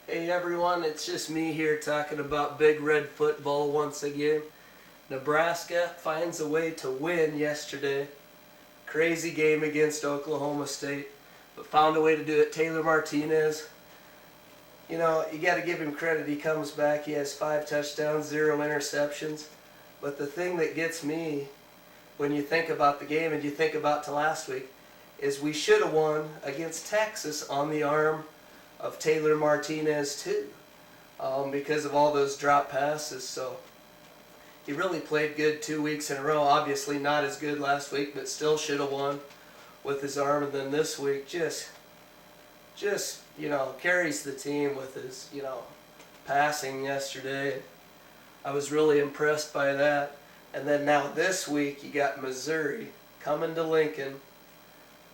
Hey everyone, it's just me here talking about Big Red football once again. Nebraska finds a way to win yesterday. Crazy game against Oklahoma State, but found a way to do it. Taylor Martinez, you got to give him credit. He comes back, he has 5 touchdowns, 0 interceptions. But the thing that gets me when you think about the game and you think about to last week is we should have won against Texas on the arm of Taylor Martinez too, because of all those drop passes. So he really played good 2 weeks in a row. Obviously not as good last week, but still should have won with his arm. And then this week just carries the team with his passing yesterday. I was really impressed by that. And then now this week you got Missouri coming to Lincoln,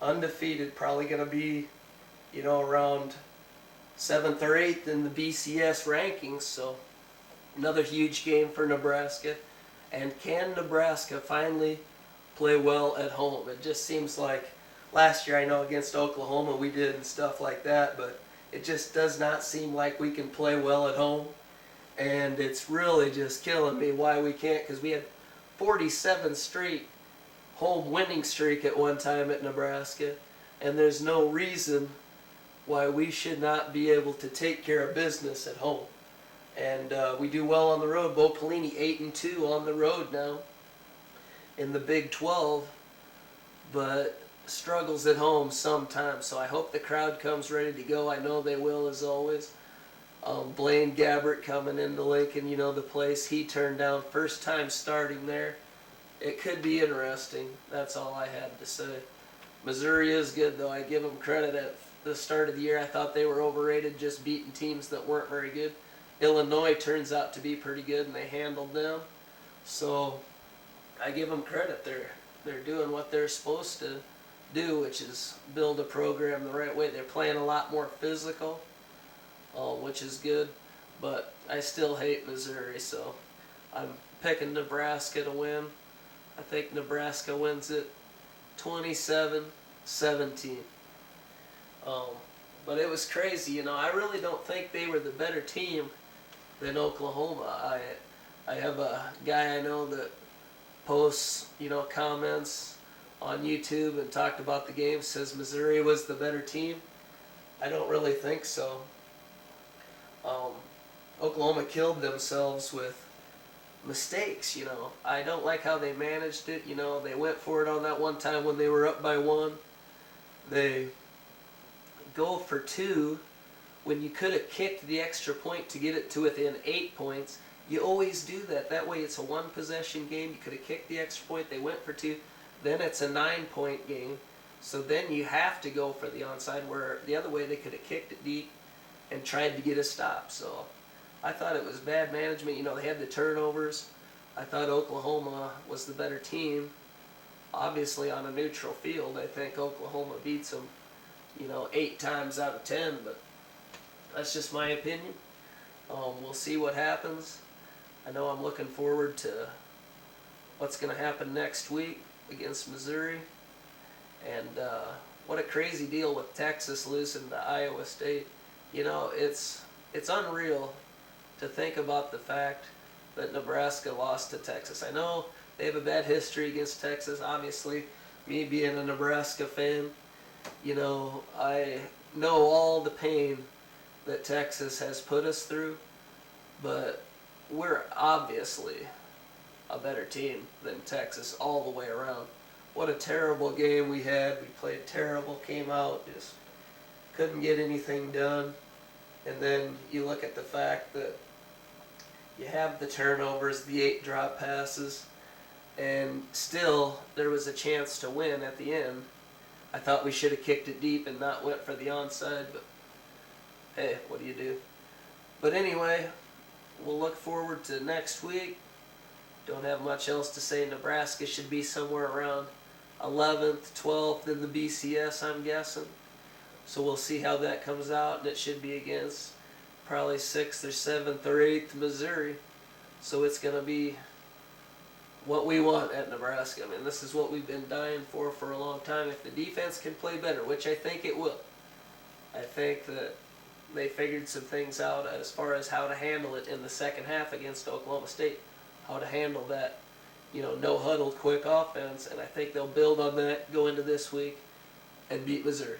undefeated, probably going to be around 7th or 8th in the BCS rankings. So another huge game for Nebraska. And can Nebraska finally play well at home? It just seems like last year, I know against Oklahoma we did and stuff like that, but it just does not seem like we can play well at home. And it's really just killing me why we can't, because we had 47 straight home winning streak at one time at Nebraska, and there's no reason why we should not be able to take care of business at home. And we do well on the road. Bo Pelini 8-2 on the road now in the Big 12, but struggles at home sometimes. So I hope the crowd comes ready to go. I know they will, as always. Blaine Gabbert coming into Lincoln, the place he turned down, first time starting there. It could be interesting. That's all I had to say. Missouri is good, though. I give them credit. At the start of the year, I thought they were overrated, just beating teams that weren't very good. Illinois turns out to be pretty good, and they handled them. So I give them credit. They're doing what they're supposed to do, which is build a program the right way. They're playing a lot more physical, which is good. But I still hate Missouri, so I'm picking Nebraska to win. I think Nebraska wins it 27-17. But it was crazy, I really don't think they were the better team than Oklahoma. I have a guy I know that posts, comments on YouTube and talked about the game, says Missouri was the better team. I don't really think so. Oklahoma killed themselves with mistakes, I don't like how they managed it. They went for it on that one time when they were up by 1. They go for 2 when you could have kicked the extra point to get it to within 8 points. You always do that. That way it's a 1-possession game. You could have kicked the extra point. They went for 2. Then it's a 9-point game. So then you have to go for the onside, where the other way they could have kicked it deep and tried to get a stop. So I thought it was bad management. They had the turnovers. I thought Oklahoma was the better team. Obviously on a neutral field, I think Oklahoma beats them 8 times out of 10, but that's just my opinion. We'll see what happens. I know I'm looking forward to what's going to happen next week against Missouri. And what a crazy deal with Texas losing to Iowa State. It's unreal to think about the fact that Nebraska lost to Texas. I know they have a bad history against Texas. Obviously, me being a Nebraska fan, I know all the pain that Texas has put us through, but we're obviously a better team than Texas all the way around. What a terrible game we had. We played terrible, came out, just couldn't get anything done. And then you look at the fact that you have the turnovers, the 8 drop passes, and still there was a chance to win at the end. I thought we should have kicked it deep and not went for the onside, but hey, what do you do? But anyway, we'll look forward to next week. Don't have much else to say. Nebraska should be somewhere around 11th, 12th in the BCS, I'm guessing. So we'll see how that comes out, and it should be against probably 6th or 7th or 8th Missouri. So it's going to be what we want at Nebraska. I mean, this is what we've been dying for a long time. If the defense can play better, which I think it will, I think that they figured some things out as far as how to handle it in the second half against Oklahoma State, how to handle that, no huddle quick offense, and I think they'll build on that, go into this week, and beat Missouri.